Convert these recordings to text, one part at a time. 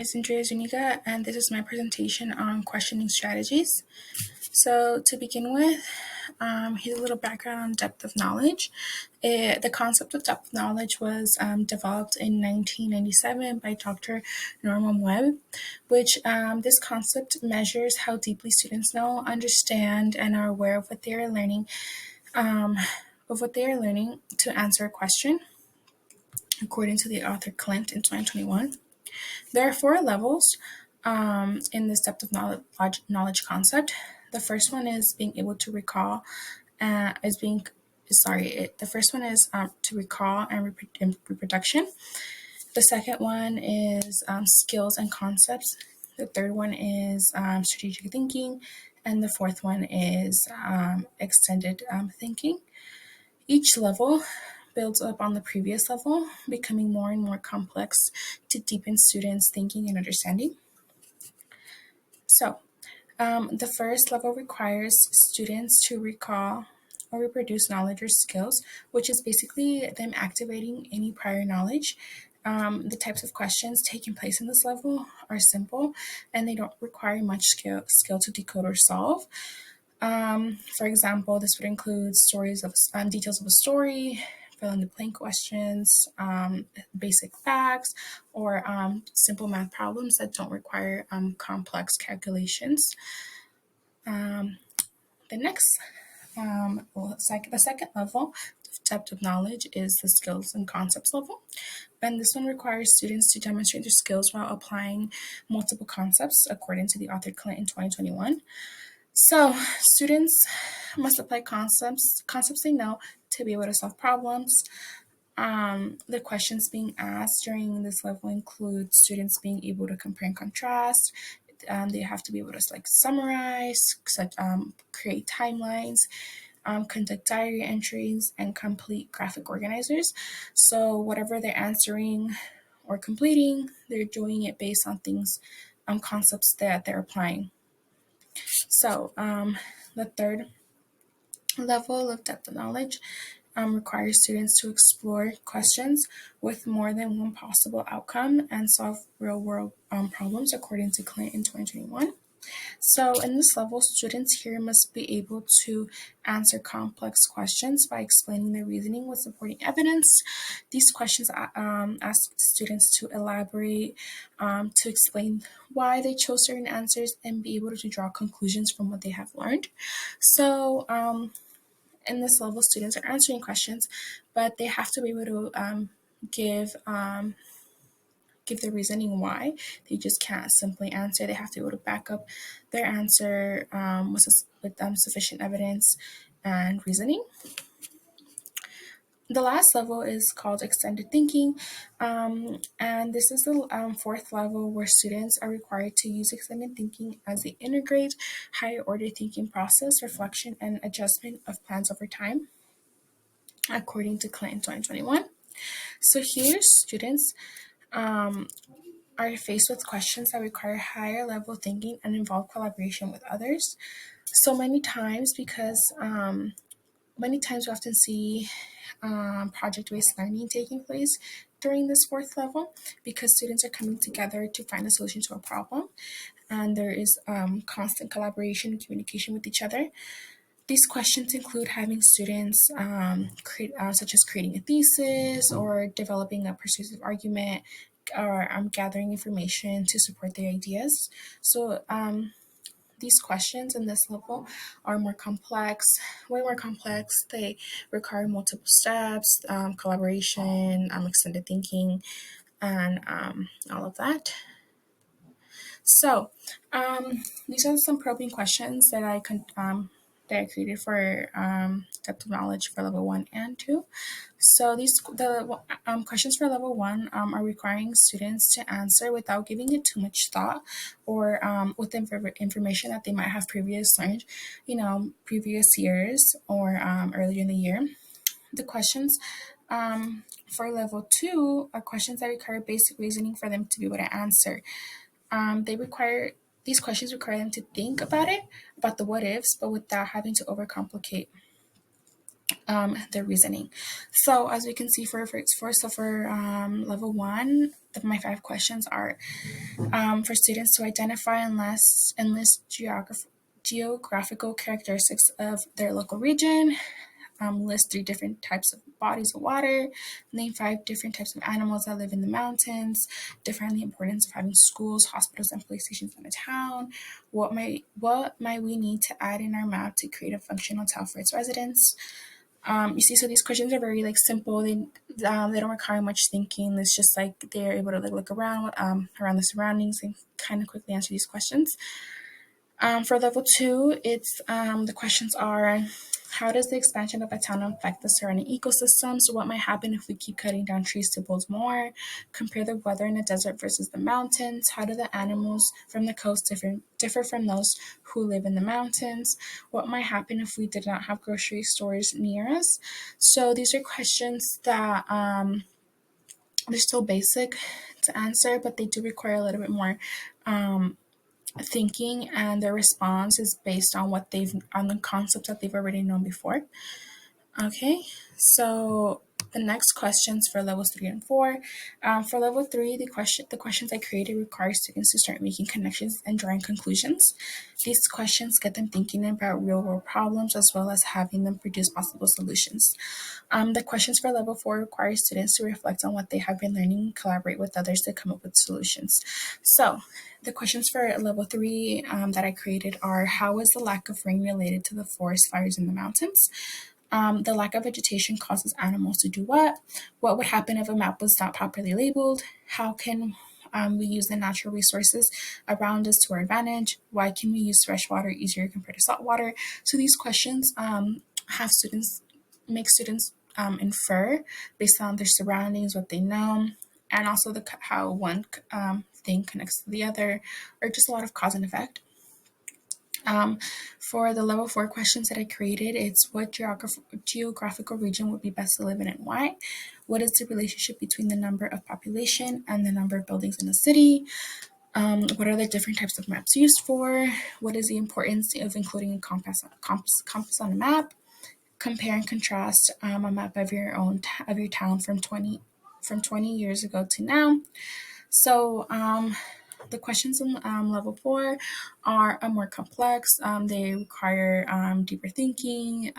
It's Andrea Zuniga, and this is my presentation on questioning strategies. So to begin with, here's a little background on depth of knowledge. The concept of depth of knowledge was developed in 1997 by Dr. Norman Webb, which this concept measures how deeply students know, understand, and are aware of what they are learning, to answer a question, according to the author Clint in 2021. There are four levels in this depth of knowledge concept. The first one is being able to recall, the first one is to recall and reproduction. The second one is skills and concepts. The third one is strategic thinking. And the fourth one is extended thinking. Each level builds up on the previous level, becoming more and more complex to deepen students' thinking and understanding. So, the first level requires students to recall or reproduce knowledge or skills, which is basically them activating any prior knowledge. The types of questions taking place in this level are simple, and they don't require much skill to decode or solve. For example, this would include details of a story, fill in the blank questions, basic facts, or simple math problems that don't require complex calculations. The second level of depth of knowledge is the skills and concepts level. And this one requires students to demonstrate their skills while applying multiple concepts, according to the author Clint in 2021. So students must apply concepts they know to be able to solve problems. The questions being asked during this level include students being able to compare and contrast. They have to be able to summarize, create timelines, conduct diary entries, and complete graphic organizers. So whatever they're answering or completing, they're doing it based on concepts that they're applying. So the third level of depth of knowledge requires students to explore questions with more than one possible outcome and solve real-world problems, according to Clint in 2021. So in this level, students here must be able to answer complex questions by explaining their reasoning with supporting evidence. These questions ask students to elaborate, to explain why they chose certain answers, and be able to draw conclusions from what they have learned. So in this level, students are answering questions, but they have to be able to give the reasoning why. They just can't simply answer. They have to be able to back up their answer with sufficient evidence and reasoning. The last level is called extended thinking, and this is the fourth level where students are required to use extended thinking as they integrate higher order thinking process, reflection, and adjustment of plans over time, according to Clint in 2021. So here, students are faced with questions that require higher level thinking and involve collaboration with others. So many times, because we often see project-based learning taking place during this fourth level, because students are coming together to find a solution to a problem, and there is constant collaboration and communication with each other. These questions include having students such as creating a thesis or developing a persuasive argument, or gathering information to support their ideas. So these questions in this level are way more complex. They require multiple steps, collaboration, extended thinking, and all of that. So these are some probing questions that I created for depth of knowledge for level 1 and 2. So the questions for level 1 are requiring students to answer without giving it too much thought, or with information that they might have learned, previous years or earlier in the year. The questions for level 2 are questions that require basic reasoning for them to be able to answer. These questions require them to think about the what ifs, but without having to overcomplicate their reasoning. So as we can see for level one, my 5 questions are for students to identify and list geographical characteristics of their local region, list 3 different types of bodies of water, name 5 different types of animals that live in the mountains, define the importance of having schools, hospitals, and police stations in a town, what might we need to add in our map to create a functional town for its residents. You see, so these questions are very like simple. They don't require much thinking. It's just like they're able to like look around the surroundings and kind of quickly answer these questions. For level two, it's the questions are: how does the expansion of a town affect the surrounding ecosystems? What might happen if we keep cutting down trees to build more? Compare the weather in the desert versus the mountains. How do the animals from the coast differ from those who live in the mountains? What might happen if we did not have grocery stores near us? So these are questions that they're still basic to answer, but they do require a little bit more thinking, and their response is based on on the concepts that they've already known before. Okay, so the next questions for levels 3 and 4. For level 3, the questions I created require students to start making connections and drawing conclusions. These questions get them thinking about real world problems as well as having them produce possible solutions. The questions for level 4 require students to reflect on what they have been learning and collaborate with others to come up with solutions. So the questions for level 3 that I created are: how is the lack of rain related to the forest fires in the mountains? The lack of vegetation causes animals to do what? What would happen if a map was not properly labeled? How can we use the natural resources around us to our advantage? Why can we use fresh water easier compared to salt water? So these questions have students make students infer based on their surroundings, what they know, and also how one thing connects to the other, or just a lot of cause and effect. For the level 4 questions that I created, it's: what geographical region would be best to live in and why? What is the relationship between the number of population and the number of buildings in a city? What are the different types of maps used for? What is the importance of including a compass on a map? Compare and contrast a map of your town from 20 years ago to now. So the questions in level 4 are more complex. They require deeper thinking.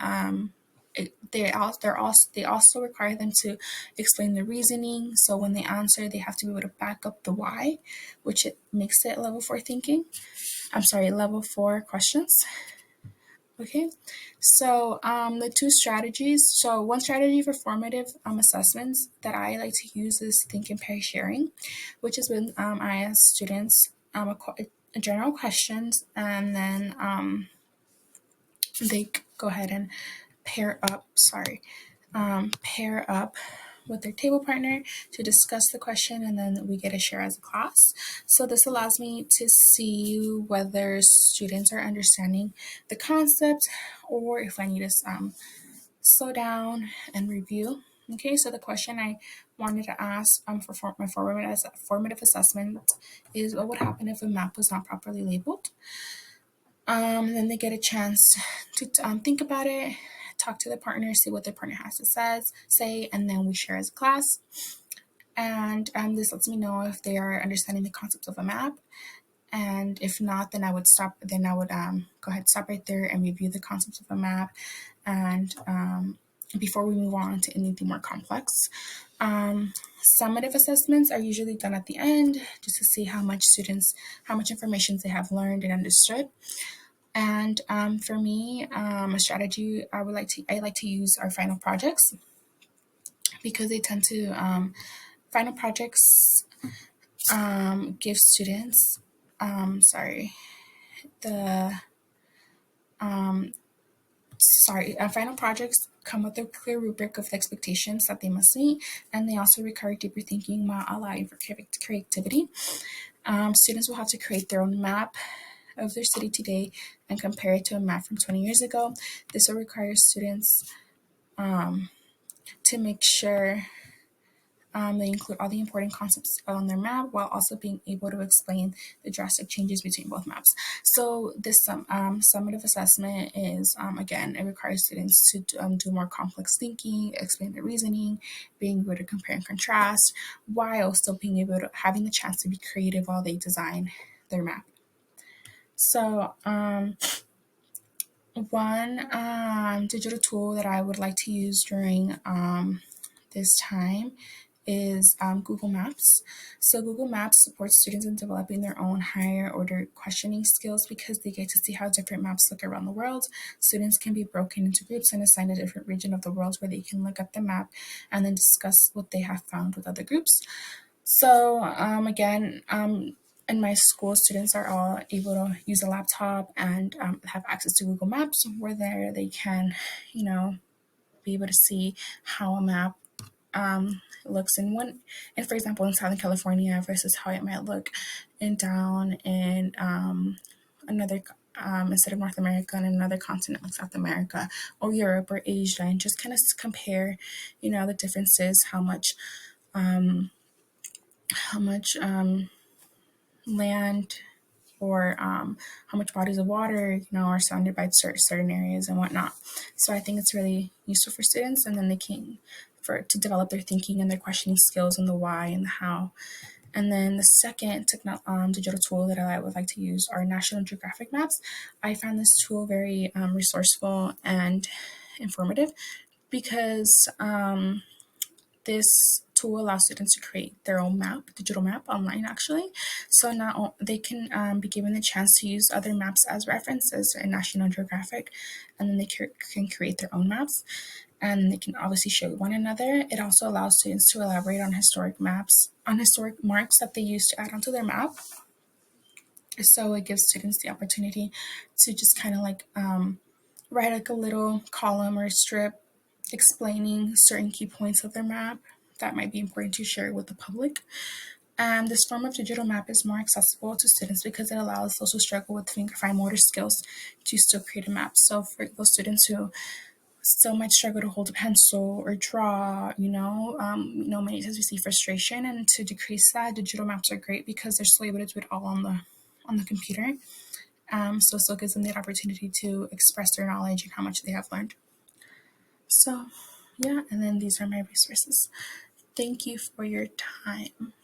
They also require them to explain the reasoning. So when they answer, they have to be able to back up the why, which it makes it level 4 thinking. Level 4 questions. Okay, so the 2 strategies. So one strategy for formative assessments that I like to use is think and pair sharing, which is when I ask students general questions, and then they go ahead and pair up. Pair up with their table partner to discuss the question, and then we get a share as a class. So this allows me to see whether students are understanding the concept or if I need to slow down and review. Okay, so the question I wanted to ask for my formative assessment is: what would happen if a map was not properly labeled? And then they get a chance to think about it, talk to the partner, see what their partner has to say, and then we share as a class. And this lets me know if they are understanding the concepts of a map. And if not, then I would stop. Then I would go ahead, stop right there, and review the concepts of a map, and before we move on to anything more complex. Summative assessments are usually done at the end, just to see how much information they have learned and understood. And for me, a strategy I like to use are final projects, because they tend to final projects give students final projects come with a clear rubric of the expectations that they must meet, and they also require deeper thinking while allowing for creativity. Students will have to create their own map of their city today and compare it to a map from 20 years ago. This will require students to make sure They include all the important concepts on their map while also being able to explain the drastic changes between both maps. So this summative assessment is, again, it requires students to do more complex thinking, explain their reasoning, being able to compare and contrast, while still being able to having the chance to be creative while they design their map. So one digital tool that I would like to use during this time is Google Maps. So Google Maps supports students in developing their own higher order questioning skills because they get to see how different maps look around the world. Students can be broken into groups and assigned a different region of the world where they can look at the map and then discuss what they have found with other groups. So again, in my school, students are all able to use a laptop and have access to Google Maps, where they can, be able to see how a map looks in one, and for example, in Southern California versus how it might look down in another. Instead of North America and another continent like South America or Europe or Asia, and just kind of compare, the differences, how much land or how much bodies of water are surrounded by certain areas and whatnot. So I think it's really useful for students, and then they can to develop their thinking and their questioning skills and the why and the how. And then the second digital tool that I would like to use are National Geographic maps. I found this tool very resourceful and informative because this tool allows students to create their own digital map online actually. So now they can be given the chance to use other maps as references in National Geographic, and then they can create their own maps, and they can obviously show one another. It also allows students to elaborate on historic marks that they use to add onto their map. So it gives students the opportunity to just kind of like write like a little column or strip explaining certain key points of their map that might be important to share with the public. And this form of digital map is more accessible to students because it allows those who struggle with fine motor skills to still create a map. So for those students who still might struggle to hold a pencil or draw, many times we see frustration, and to decrease that, digital maps are great because they're still able to do it all on the computer. So it still gives them the opportunity to express their knowledge and how much they have learned. So, yeah, and then these are my resources. Thank you for your time.